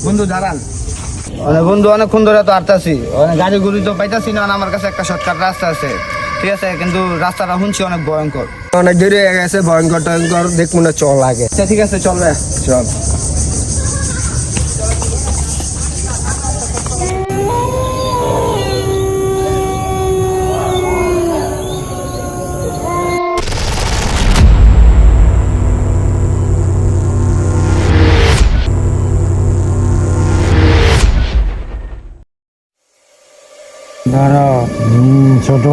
বন্ধু দাঁড়ান। বন্ধু অনেকক্ষণ ধরে তো আটতাছি, গাড়ি গুড়ি তো পাইতাছি না। আমার কাছে একটা শর্টকাট রাস্তা আছে, ঠিক আছে, কিন্তু রাস্তাটা শুনছি অনেক ভয়ঙ্কর, অনেক দেরি হয়ে গেছে। ভয়ঙ্কর টয়ঙ্কর দেখবো না, চল আগে। আচ্ছা ঠিক আছে, চল রে চল। বড় ছোট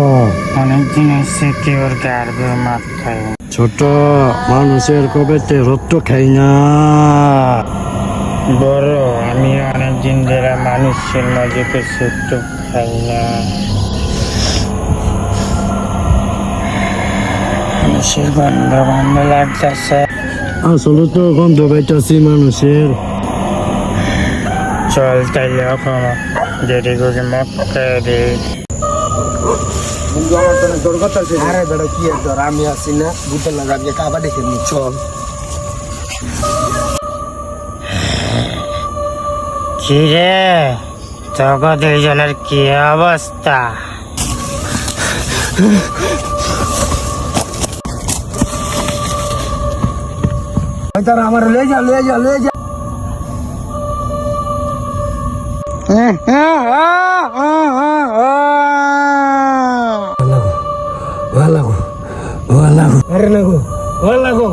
অনেকদিন এসে কেউ গাড়বে মাথায়। ছোট মানুষের কবেতে রক্ত খাই না। বড় আমি অনেকদিন ধরে মানুষের মাঝে সত্য খাই না। মানুষের গন্ধ গন্ধ লাগতেছে। আসলে তো গন্ধ পাইতাছি মানুষের। চল তাইলে এখন দেরি করে মক্কা রে। বন্ধু আমার তো তোর কথা আছে। আরে বেটা কি আর তোর, আমি আছি না, ভূতের লাগাবি কাবাডি খেলবি, চল। কি রে তোকে দুইজনের কি অবস্থা? তারা আমার লয়ে যা লয়ে যা লয়ে যা। আরে না গো,